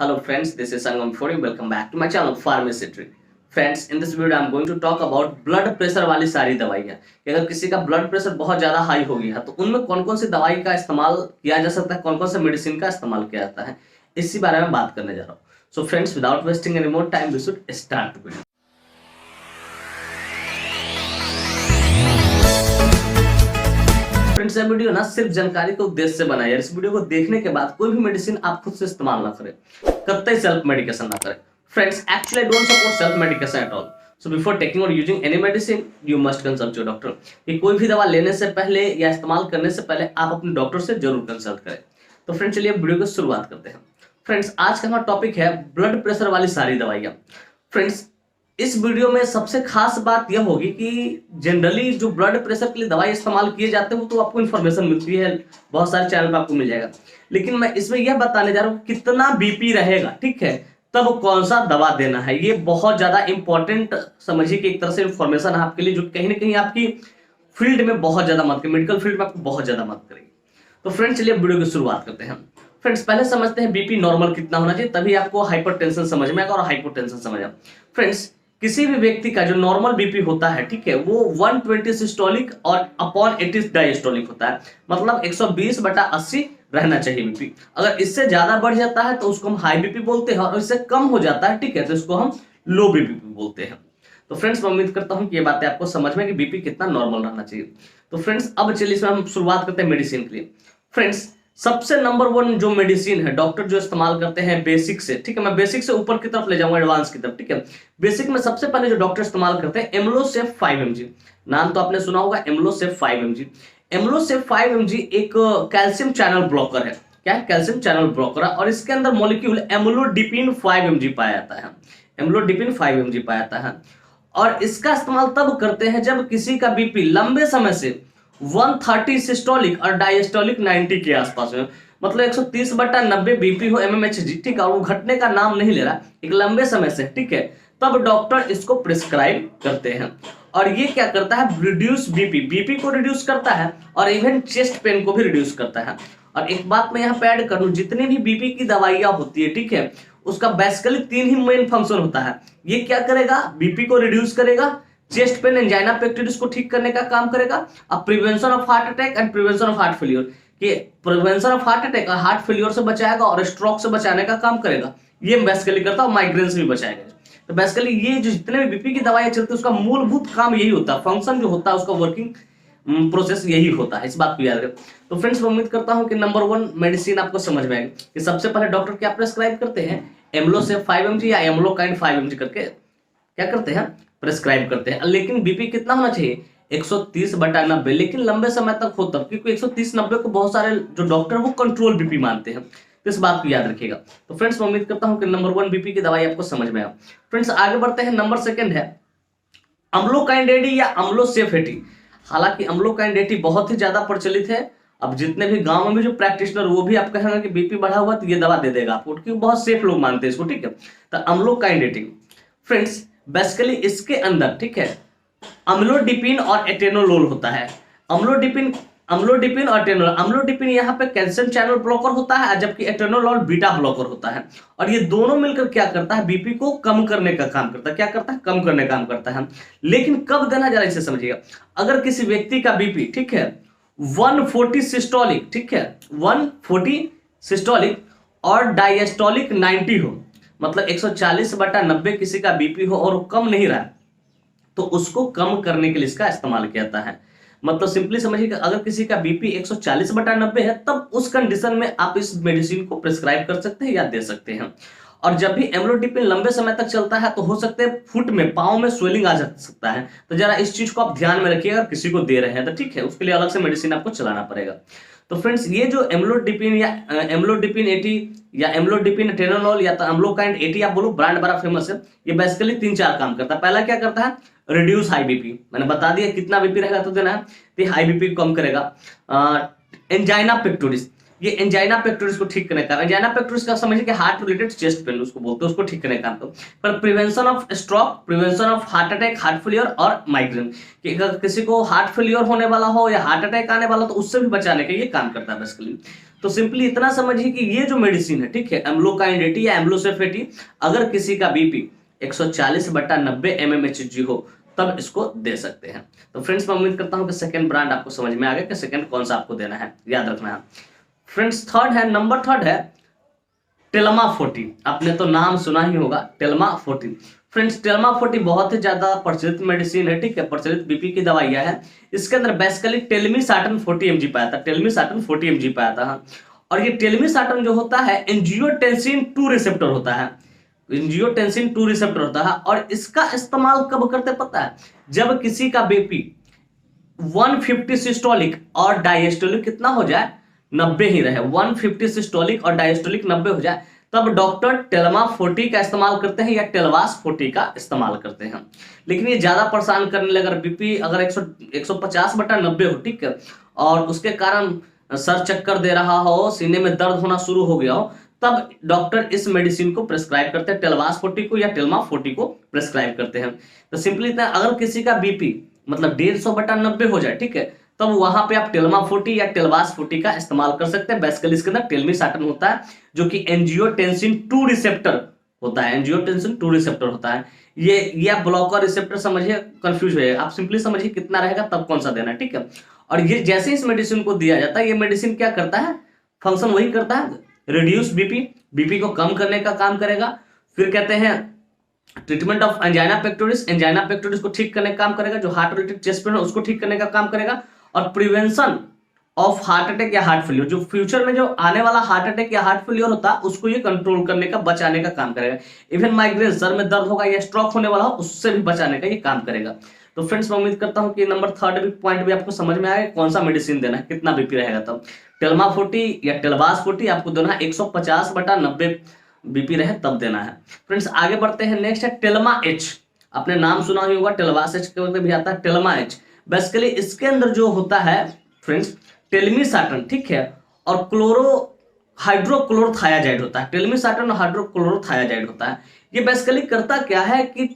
Hello friends, this is Sangam for you. Welcome back to my channel Pharmacy Tree. Friends, in this video I am going to talk about blood pressure वाली सारी दवाइयाँ कि अगर किसी का blood pressure बहुत ज़्यादा high हो गया है तो उनमें कौन कौन सी दवाई का इस्तेमाल किया जा सकता है, कौन कौन से मेडिसिन का इस्तेमाल किया जाता है, इसी बारे में बात करने जा रहा हूँ. So friends, without wasting any more time we should start the video. Friends, ये वीडियो ना सिर्फ जानकारी के उद्देश्य से बनाया है. इस वीडियो को देखने के बाद कोई भी मेडिसिन आप खुद से इस्तेमाल ना करें, कतई सेल्फ मेडिकेशन ना करें. Friends, actually I don't support self medication at all. So before taking or using any medicine you must consult your doctor. कि कोई भी दवा लेने से पहले या इस्तेमाल करने से पहले आप अपने डॉक्टर से जरूर कंसल्ट करें. तो फ्रेंड्स, चलिए वीडियो की शुरुआत करते हैं. फ्रेंड्स, आज का हमारा टॉपिक है ब्लड प्रेशर वाली सारी दवाइयाँ. फ्रेंड्स, इस वीडियो में सबसे खास बात यह होगी कि जनरली जो ब्लड प्रेशर के लिए दवाई इस्तेमाल किए जाते हैं वो तो आपको इन्फॉर्मेशन मिलती है, बहुत सारे चैनल पर आपको मिल जाएगा. लेकिन मैं इसमें यह बताने जा रहा हूँ कितना बीपी रहेगा, ठीक है, तब कौन सा दवा देना है. ये बहुत ज्यादा इंपॉर्टेंट समझिए कि एक तरह से इन्फॉर्मेशन है आपके लिए, जो कहीं ना कहीं आपकी फील्ड में बहुत ज्यादा मदद करेगी, मेडिकल फील्ड में आपको बहुत ज्यादा मदद करेगी. तो फ्रेंड्स, चलिए वीडियो की शुरुआत करते हैं. फ्रेंड्स, पहले समझते हैं बीपी नॉर्मल कितना होना चाहिए, तभी आपको हाइपरटेंशन समझ में आएगा और हाइपोटेंशन समझ आएगा. फ्रेंड्स, किसी भी व्यक्ति का जो नॉर्मल बीपी होता है, ठीक है, वो 120 सिस्टोलिक और अपॉन 80 डायस्टोलिक होता है. मतलब 120/80 रहना चाहिए बीपी. अगर इससे ज्यादा बढ़ जाता है तो उसको हम हाई बीपी बोलते हैं, और इससे कम हो जाता है, ठीक है, तो इसको हम लो बीपी बोलते हैं. तो फ्रेंड्स, मैं उम्मीद करता हूं कि ये बातें आपको समझ में कि बीपी कितना नॉर्मल रहना चाहिए. तो फ्रेंड्स, अब चलिए इसमें हम शुरुआत करते हैं मेडिसिन के लिए. फ्रेंड्स, सबसे नंबर 1 जो मेडिसिन है डॉक्टर जो इस्तेमाल करते हैं बेसिक से, ठीक है, मैं बेसिक से ऊपर की तरफ ले जाऊंगा एडवांस की तरफ, ठीक है. बेसिक में सबसे पहले जो डॉक्टर इस्तेमाल करते हैं एम्लोसेफ 5 mg. नाम तो आपने सुना होगा, एम्लोसेफ 5 mg. एम्लोसेफ 5 mg एक कैल्शियम चैनल ब्लॉकर है. क्या है? कैल्शियम चैनल ब्लॉकर है, और इसके अंदर मॉलिक्यूल एम्लोडिपिन 5 mg पाया जाता है. एम्लोडिपिन 5 mg पाया जाता है, और इसका इस्तेमाल तब करते हैं जब किसी का बीपी लंबे समय से 130 सिस्टोलिक और डायस्टोलिक 90 के आसपास में, मतलब 130/90 बीपी हो mmHg, ठीक है, और वो घटने का नाम नहीं ले रहा, एक लंबे समय से, ठीक है, तब डॉक्टर इसको प्रिस्क्राइब करते हैं. और ये क्या करता है? रिड्यूस बीपी को रिड्यूस करता है, और इवन चेस्ट पेन को भी रिड्यूस करता है. और एक बात मैं यहाँ पे ऐड कर दूं, जितनी भी बीपी की दवाइयां होती है, ठीक है, उसका बेसिकली 3 ही मेन फंक्शन होता है. ये क्या करेगा? बीपी को रिड्यूस करेगा, चेस्ट पेन एंजाइना पेक्टोरिस को ठीक करने का काम करेगा, अब prevention of heart attack and prevention of heart failure, कि प्रिवेंशन ऑफ हार्ट अटैक और हार्ट फेलियर से बचाएगा और स्ट्रोक से बचाने का काम करेगा. ये बेसिकली करता है, और माइग्रेन से भी बचाएगा. तो बेसिकली ये जो जितने भी बीपी की दवाइयां चलती है उसका मूलभूत काम यही होता है, फंक्शन जो होता है उसका वर्किंग प्रोसेस यही होता है. इस बात को याद रखें. तो फ्रेंड्स, मैं उम्मीद करता हूं कि नंबर 1 मेडिसिन आपको समझ में आएगी कि सबसे पहले डॉक्टर क्या प्रेस्क्राइब करते हैं, एम्लोसेफ 5 mg या एम्लोकाइंड 5 mg करके क्या करते हैं? प्रेस्क्राइब करते हैं. लेकिन बीपी कितना होना चाहिए? 130/90. लेकिन लंबे समय तक हो तब, क्योंकि 130/90 को बहुत सारे जो डॉक्टर वो कंट्रोल बीपी मानते हैं. तो इस बात को याद रखिएगा. तो फ्रेंड्स, मैं उम्मीद करता हूं कि नंबर 1 बीपी की दवाई आपको समझ में आए. फ्रेंड्स, आगे बढ़ते हैं. नंबर 2 है अम्लोकाइंड 80 या अम्लोसेफ 80. हालांकि अम्लोकाइंड 80 बहुत ही ज्यादा प्रचलित है. अब जितने भी गांव में भी जो प्रैक्टिशनर वो भी आप कहेंगे कि बीपी बढ़ा हुआ तो ये दवा दे देगा आपको, क्योंकि बहुत सेफ लोग मानते हैं इसको, ठीक है. तो अम्लोकाइंड 80 फ्रेंड्स, बेसिकली इसके अंदर, ठीक है, अम्लोडिपिन और एटेनोलोल होता है. अम्लोडिपिन और एटेनोलोल. अम्लोडिपिन यहाँ पे कैल्शियम चैनल ब्लॉकर होता है, जबकि एटेनोलोल बीटा ब्लॉकर होता है. और ये दोनों मिलकर क्या करता है? बीपी को कम करने का काम करता है. क्या करता है? कम करने का काम करता है. लेकिन कब देना, जरा इसे समझिएगा. अगर किसी व्यक्ति का बीपी, ठीक है, 140 सिस्टोलिक, ठीक है, 140 सिस्टोलिक और डायस्टोलिक 90 हो, मतलब 140/90 किसी का बीपी हो और वो कम नहीं रहा, तो उसको कम करने के लिए इसका इस्तेमाल किया जाता है. मतलब सिंपली समझिए कि अगर किसी का बीपी 140/90 है, तब उस कंडीशन में आप इस मेडिसिन को प्रिस्क्राइब कर सकते हैं या दे सकते हैं. और जब भी एम्लोडिपिन लंबे समय तक चलता है तो हो सकते हैं फुट में, पाँव में स्वेलिंग आ सकता है. तो जरा इस चीज को आप ध्यान में रखिए. अगर किसी को दे रहे हैं तो ठीक है, उसके लिए अलग से मेडिसिन आपको चलाना पड़ेगा. तो फ्रेंड्स, ये जो एम्लोडिपिन या एम्लोडिपिन 80 या एम्लोडिपिन एटेनोलोल या तो अम्लोकाइंड 80 आप बोलो, ब्रांड बड़ा फेमस है. ये बेसिकली 3-4 काम करता है. पहला क्या करता है? Reduce high BP. मैंने बता दिया कितना बीपी रहेगा तो देना है, तो हाई बीपी कम करेगा. एंजाइना पेक्टोरिस, ये एंजाइना पेक्टोरिस को ठीक करने का, एंजाइना पेक्टोरिस का समझिए कि हार्ट रिलेटेड चेस्ट पेन उसको बोलते हैं, उसको ठीक करने का काम करता है। पर prevention of stroke, prevention of heart attack, heart failure और माइग्रेन, कि अगर किसी को हार्ट फेलियर होने वाला हो या हार्ट अटैक आने वाला तो उससे भी बचाने का ये काम करता है बेसिकली। तो सिंपली इतना समझिए कि ये जो मेडिसिन है, ठीक है, एम्लोकाइंड या एम्लोसेफेटी, अगर किसी का बीपी 140/90 mmHg हो तब इसको दे सकते हैं। तो फ्रेंड्स मैं उम्मीद करता हूं कि सेकंड ब्रांड आपको समझ में आ गया कि सेकंड कौन सा आपको देना है, याद रखना है। फ्रेंड्स थर्ड है, नंबर थर्ड है टेलमा 40। आपने तो नाम सुना ही होगा, टेलमा 40। फ्रेंड्स टेलमा 40 बहुत ही ज्यादा प्रचलित मेडिसिन है, ठीक है, प्रचलित बीपी की दवाइयां है। इसके अंदर बेसिकली टेलमिसाटन 40 mg पाया था, टेलमिसाटन 40 mg पाया था। और ये टेलमिसाटन जो होता है एंजियोटेंसिन 2 रिसेप्टर होता है, एंजियोटेंसिन 2 रिसेप्टर होता है। और इसका इस्तेमाल कब करते पता है, जब किसी का बीपी 150 सिस्टोलिक और डायस्टोलिक कितना हो जाए, 90 ही रहे, 150 सिस्टोलिक और डायस्टोलिक 90 हो जाए, तब डॉक्टर टेलमा 40 का इस्तेमाल करते हैं या टेलवास 40 का इस्तेमाल करते हैं। लेकिन ये ज्यादा परेशान करने लगे, बीपी अगर 150/90 हो, ठीक है, और उसके कारण सर चक्कर दे रहा हो, सीने में दर्द होना शुरू हो गया हो, तब डॉक्टर इस मेडिसिन को प्रेस्क्राइब करते हैं, टेलवास 40 को या टेलमा 40 को प्रेस्क्राइब करते हैं। तो सिंपली इतना, अगर किसी का बीपी मतलब 150/90 हो जाए, ठीक है, तब वहां पे आप टेलमा 40 या टेलवास 40 का इस्तेमाल कर सकते हैं। बेसिकली इसके अंदर टेलमिसाटन होता है जो कि एंजियोटेंसिन 2 रिसेप्टर होता है, एंजियोटेंसिन 2 रिसेप्टर होता है। ये आप ब्लॉकर रिसेप्टर समझिए, कंफ्यूज हो, आप सिंपली समझिए कितना रहेगा तब कौन सा देना है, ठीक है। और ये जैसे इस मेडिसिन को दिया जाता है, ये मेडिसिन क्या करता है, फंक्शन वही करता है, रिड्यूस बीपी को कम करने का काम करेगा। फिर कहते हैं ट्रीटमेंट ऑफ एंजाइना पेक्टोरिस को ठीक करने का काम करेगा, जो हार्ट रिलेटेड चेस्ट पेन है उसको ठीक करने का काम करेगा। और प्रिवेंशन ऑफ हार्ट अटैक या हार्ट फेलियर, जो फ्यूचर में जो आने वाला हार्ट अटैक या हार्ट फेलियर होता है उसको ये कंट्रोल करने का, बचाने का काम करेगा। इवन माइग्रेन, सर में दर्द होगा या स्ट्रोक होने वाला हो, उससे भी बचाने का ये काम करेगा। तो फ्रेंड्स मैं उम्मीद करता हूं कि नंबर थर्ड भी पॉइंट भी आपको समझ में आएगा, कौन सा मेडिसिन देना है, कितना बीपी रहेगा तब। टेलमा 40 या टेलवास 40 आपको देना है 150/90 बीपी रहे तब देना है। फ्रेंड्स आगे बढ़ते हैं, नेक्स्ट है टेलमा एच। आपने नाम सुना ही होगा, टेलवास एच के भी आता है, टेलमा एच। बेसिकली इसके अंदर जो होता है फ्रेंड्स टेलमिसाटन, ठीक है, और हाइड्रोक्लोरोथायाजाइड होता है, टेलमिसाटन और हाइड्रोक्लोरोथायाजाइड होता है। ये बेसिकली करता क्या है कि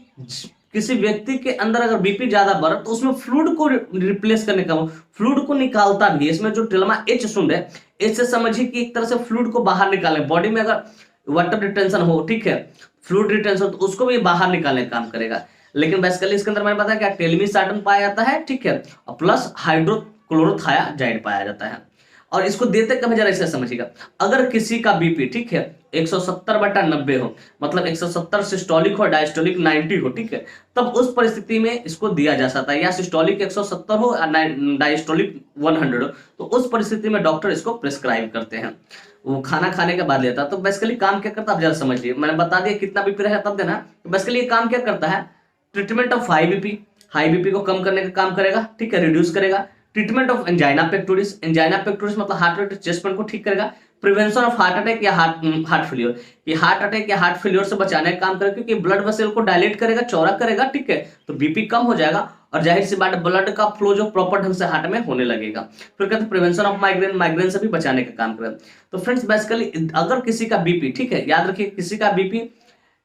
किसी व्यक्ति के अंदर अगर बीपी ज्यादा बढ़े तो उसमें फ्लूइड को रिप्लेस करने का, फ्लूइड को निकालता भी। इसमें जो टेलमा एच सुन रहे, एच से समझिए कि एक तरह से फ्लूइड को बाहर निकाले, बॉडी में अगर वाटर रिटेंशन हो, ठीक है, फ्लूइड रिटेंशन, तो उसको भी बाहर निकालने का काम करेगा। लेकिन बेसिकली इसके अंदर मैंने बताया क्या, टेलमिसाटन पाया जाता है, ठीक है, और प्लस हाइड्रोक्लोरोथायाजाइड पाया जाता है। और इसको देते कब, जरा इसे समझिएगा, अगर किसी का बीपी, ठीक है, 170/90 हो, मतलब 170 सिस्टोलिक हो, डायस्टोलिक 90 हो, ठीक है, तब उस परिस्थिति में इसको दिया जा सकता है। या सिस्टोलिक 170 हो और डायस्टोलिक 100 हो, तो उस परिस्थिति में डॉक्टर इसको प्रिस्क्राइब करते हैं, वो खाना खाने के बाद लेता है। तो बेसिकली काम क्या करता है, आप जरा समझिए, मैंने बता दिया कितना बीपी रहेगा तब देना। तो बेसिकली ये काम क्या करता है, ट्रीटमेंट ऑफ हाई बीपी को कम करने का काम करेगा, ठीक है, रिड्यूस करेगा। ट्रीटमेंट ऑफ एंजाइना पेक्टोरिस मतलब हार्ट रेट चेस्ट पेन को ठीक करेगा। प्रिवेंशन ऑफ हार्ट अटैक या हार्ट फेलियर, ये हार्ट अटैक या हार्ट फेलियर से बचाने का काम करेगा, क्योंकि ब्लड वेसल को डायलेट करेगा, चौड़ा करेगा, ठीक है, तो बीपी कम हो जाएगा और जाहिर सी बात ब्लड का फ्लो जो प्रॉपर ढंग से हार्ट में होने लगेगा। फिर कहते हैं प्रिवेंशन ऑफ माइग्रेन से भी बचाने का काम करेगा। तो फ्रेंड्स बेसिकली अगर किसी का बीपी, ठीक है, याद रखिए किसी का बीपी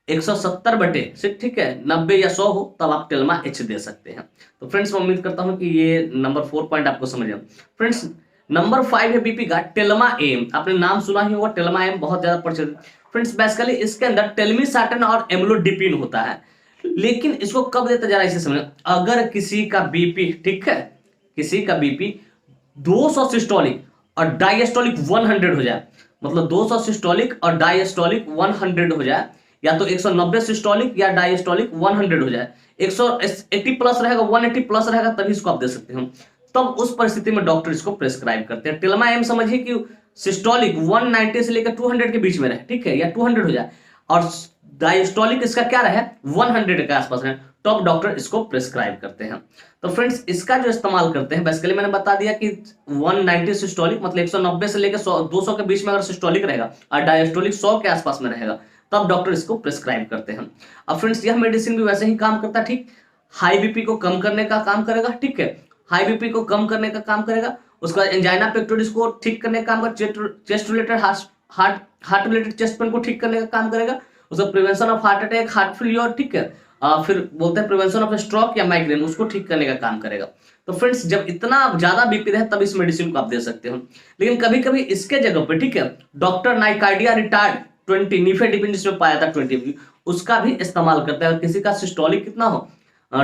170 से, ठीक है, 90 या 100 हो, तब आप टेलमा एच दे सकते हैं। तो फ्रेंड्स मैं उम्मीद करता हूं कि ये नंबर 4 पॉइंट आपको समझ आए। फ्रेंड्स नंबर 5 है बीपी का टेलमा एम। आपने नाम सुना ही होगा, टेलमा एम बहुत ज्यादा प्रचलित। फ्रेंड्स बेसिकली इसके अंदर टेलमिसाटन और एम्लोडिपिन होता है। लेकिन इसको कब देता, जरा इसे समझ, अगर किसी का बीपी, ठीक है, किसी का बीपी 200 सिस्टोलिक और डायस्टोलिक 100 हो जाए, मतलब 200 सिस्टोलिक और डायस्टोलिक 100 हो जाए, या तो 190 सिस्टोलिक या डायस्टोलिक 100 हो जाए, 180 प्लस रहेगा, 180 प्लस रहेगा, तभी इसको आप दे सकते हो। तब उस परिस्थिति में डॉक्टर इसको प्रेस्क्राइब करते हैं। टेलमा एम समझिए कि सिस्टोलिक 190 से लेकर 200 के बीच में रहे, ठीक है, या 200 हो जाए, और डायस्टोलिक इसका क्या रहे, 100 के आसपास रहे, तो अब डॉक्टर इसको प्रेस्क्राइब करते हैं। तो फ्रेंड्स इसका जो इस्तेमाल करते हैं, बेसिकली मैंने बता दिया कि 190 सिस्टोलिक मतलब 190 से लेकर 200 के बीच में अगर सिस्टोलिक रहेगा और डायस्टोलिक 100 के आसपास में रहेगा, तब डॉक्टर इसको प्रिस्क्राइब करते हैं। अब फ्रेंड्स यह मेडिसिन भी वैसे ही काम करता है, ठीक, हाई बीपी को कम करने का काम करेगा, ठीक है, हाई बीपी को कम करने का काम करेगा, उसके बाद एंजाइना पेक्टोरिस को ठीक करने का काम करेगा, chest related heart related chest pain को ठीक करने का काम करेगा, उसका prevention of heart attack, heart failure, ठीक है, फिर बोलते हैं प्रिवेंशन ऑफ स्ट्रोक या माइग्रेन, उसको ठीक करने का काम करेगा। तो फ्रेंड्स जब इतना ज्यादा बीपी रहे तब इस मेडिसिन को आप दे सकते हो। लेकिन कभी कभी इसके जगह पे, ठीक है, डॉक्टर नाइकार्डिया रिटार्ड 20 नीफेडिपिन जिसमें पाया था 20 उसका भी इस्तेमाल करता है। किसी का सिस्टोलिक कितना हो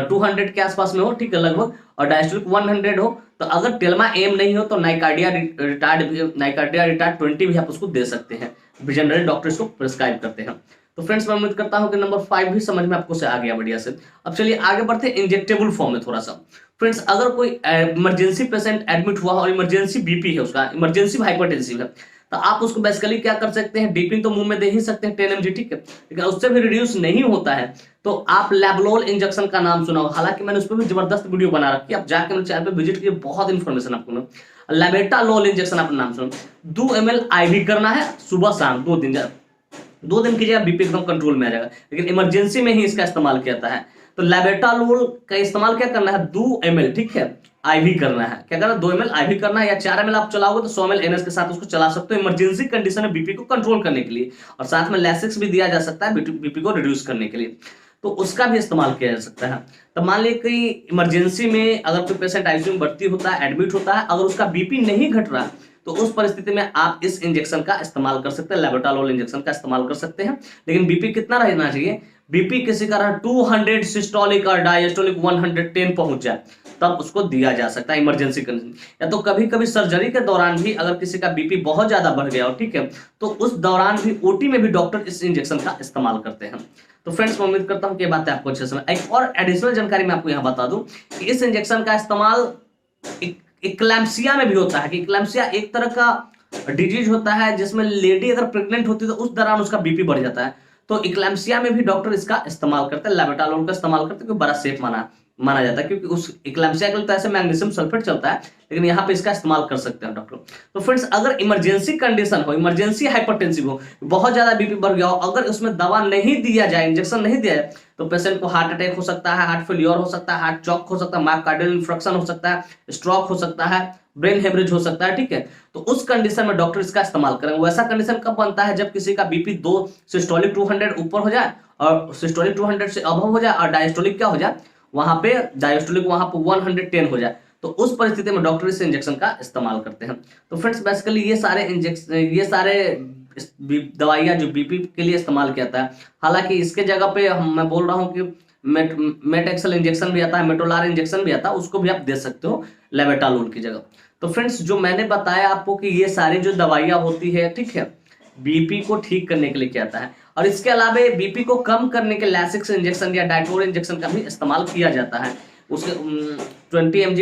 200 के आसपास में हो, ठीक है, लगभग, और डायस्टोलिक 100 हो, तो अगर टेल्मा एम नहीं हो तो नाइकार्डिया रिटार्ड 20 भी आप उसको दे सकते हैं। जनरली डॉक्टर इसको प्रिस्क्राइब करते हैं। तो फ्रेंड्स मैं उम्मीद करता हूं कि नंबर 5 भी समझ में आपको से आ गया बढ़िया से। अब चलिए आगे बढ़ते हैं इंजेक्टेबल फॉर्म में थोड़ा सा। फ्रेंड्स अगर कोई इमरजेंसी पेशेंट एडमिट हुआ और इमरजेंसी बीपी है उसका, इमरजेंसी हाइपरटेंसिव है, तो आप उसको बेसिकली क्या कर सकते हैं, डीपिन तो मुंह में दे ही सकते हैं 10 mg, ठीक है, लेकिन उससे भी रिड्यूस नहीं होता है तो आप लेबलोल इंजेक्शन का नाम सुना हो, हालांकि मैंने उस पर भी जबरदस्त वीडियो बना रखी है, आप जाके मेरे चैनल पे विजिट कीजिए, बहुत इंफॉर्मेशन आपको मिलेगा। लेबेटालोल इंजेक्शन आपने नाम सुना, 2 ml IV करना है सुबह शाम 2 दिन कीजिएगा, बीपी एकदम कंट्रोल में आ जाएगा, लेकिन इमरजेंसी में ही इसका इस्तेमाल किया जाता है। तो लेबेटालोल का इस्तेमाल क्या करना है, 2 ml, ठीक है, IV करना है। क्या करना है, 2 ml IV करना है, या 4 ml आप चलाओगे तो 100 ml NS के साथ उसको चला सकते हो इमरजेंसी कंडीशन में बीपी को कंट्रोल करने के लिए, और साथ में लैसिक्स भी दिया जा सकता है बीपी को रिड्यूस करने के लिए, तो उसका भी इस्तेमाल किया जा सकता है। तो मान लीजिए कि इमरजेंसी में अगर कोई पेशेंट आईसीयू में भर्ती होता है, एडमिट होता है, अगर उसका बीपी नहीं घट रहा तो उस परिस्थिति में आप इस इंजेक्शन का इस्तेमाल कर सकते हैं, लेबेटालोल इंजेक्शन का इस्तेमाल कर सकते हैं। लेकिन बीपी कितना रहना चाहिए, बीपी किसी का 200 सिस्टोलिक और डायस्टोलिक 110 पहुंच जाए तब उसको दिया जा सकता है इमरजेंसी कंडीशन। या तो कभी कभी सर्जरी के दौरान भी अगर किसी का बीपी बहुत ज्यादा बढ़ गया हो, ठीक है, तो उस दौरान भी ओटी में भी डॉक्टर इस इंजेक्शन का इस्तेमाल करते हैं। तो फ्रेंड्स मैं उम्मीद करता हूं कि ये बातें आपको अच्छे समझ। एक और एडिशनल जानकारी मैं आपको यहां बता दूं कि इस इंजेक्शन का इस्तेमाल इक्लैम्सिया में भी होता है, कि इक्लैम्सिया एक तरह का डिजीज होता है जिसमें लेडी अगर प्रेग्नेंट होती है तो उस दौरान उसका बीपी बढ़ जाता है, तो इक्लैम्सिया में भी डॉक्टर इसका इस्तेमाल करते हैं, लेबेटालोल का इस्तेमाल करते हैं, क्योंकि बड़ा सेफ माना जाता है, क्योंकि उस इक्लैम्सिया के लिए तो ऐसे मैग्नीशियम सल्फेट चलता है, लेकिन यहाँ पे इसका इस्तेमाल कर सकते हैं डॉक्टर। तो फ्रेंड्स अगर इमरजेंसी कंडीशन हो, इमरजेंसी हाइपरटेंसिव हो, बहुत ज्यादा बीपी बढ़ गया हो, अगर उसमें दवा नहीं दिया जाए, इंजेक्शन नहीं दिया जाए, तो पेशेंट को हार्ट अटैक हो सकता है, हार्ट फेलियर हो सकता है, हार्ट चॉक हो सकता है, मायोकार्डियल इंफ्रक्शन हो सकता है, स्ट्रोक हो सकता है, ब्रेन हेमरेज हो सकता है, ठीक है। तो उस कंडीशन में डॉक्टर इसका इस्तेमाल करेंगे। वैसा कंडीशन कब बनता है, जब किसी का बीपी 2 सिस्टोलिक 200 ऊपर हो जाए और सिस्टोलिक 200 से अबव हो जाए, और डायस्टोलिक क्या हो जाए, वहां पे डायस्टोलिक वहां पे 110 हो जाए, तो उस परिस्थिति में डॉक्टर इस इंजेक्शन का इस्तेमाल करते हैं। तो फ्रेंड्स बेसिकली ये सारे दवाइयां जो बीपी के लिए इस्तेमाल किया जाता है, हालांकि इसके जगह पे मैं बोल रहा हूं कि मेटेक्सल इंजेक्शन भी आता है, मेटोलार इंजेक्शन भी आता है, उसको भी आप दे सकते हो लेबेटालोल की जगह। तो फ्रेंड्स जो मैंने बताया आपको कि ये सारी जो दवाइयां होती है, ठीक है, बीपी को ठीक करने के लिए किया जाता है, और इसके अलावा बीपी को कम करने के लैसिक्स इंजेक्शन या डाइटोर इंजेक्शन का भी इस्तेमाल किया जाता है। उसके 20 mg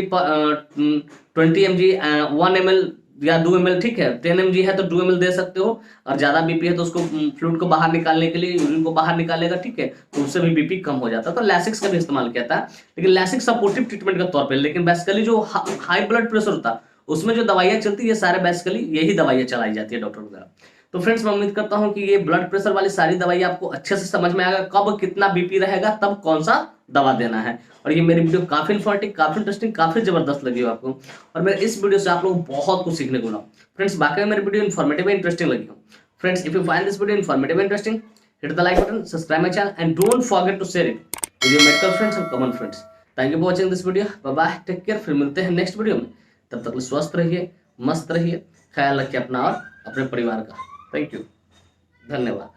1 ml या 2 ml, ठीक है, 10 mg है तो 2 ml दे सकते हो, और ज्यादा बीपी है तो उसको फ्लूइड को बाहर निकालने के लिए यूरिन को बाहर निकालेगा, ठीक है, तो उससे भी बीपी कम हो जाता है। तो लैसिक्स का भी इस्तेमाल किया था, लेकिन लैसिक्स सपोर्टिव ट्रीटमेंट के तौर पर, लेकिन बेसिकली जो हाई ब्लड प्रेशर होता है उसमें जो दवाइयां चलती है सारे बेसिकली यही दवाइयां चलाई जाती है डॉक्टर द्वारा। तो फ्रेंड्स मैं उम्मीद करता हूं कि ये ब्लड प्रेशर वाली सारी दवाइयां आपको अच्छे से समझ में आएगा, कब कितना बीपी रहेगा तब कौन सा दवा देना है। और ये मेरी वीडियो काफी इन्फॉर्मेटिव, काफी इंटरेस्टिंग, काफी जबरदस्त लगी हो आपको, और मेरे इस वीडियो से आप लोग बहुत कुछ सीखने को मिला। फ्रेंड्स बाकी मेरी वीडियो इन्फॉर्मेटिव एंड इंटरेस्टिंग लगी हो, friends if you find this video informative and interesting, hit the like button, subscribe my channel and don't forget to share it with your medical friends and common friends. Thank you for watching this video, bye bye, take care, फिर मिलते हैं next video में। तब तक स्वस्थ रहिए, मस्त रहिए, ख्याल रखिए अपना और अपने परिवार का। थैंक यू, धन्यवाद।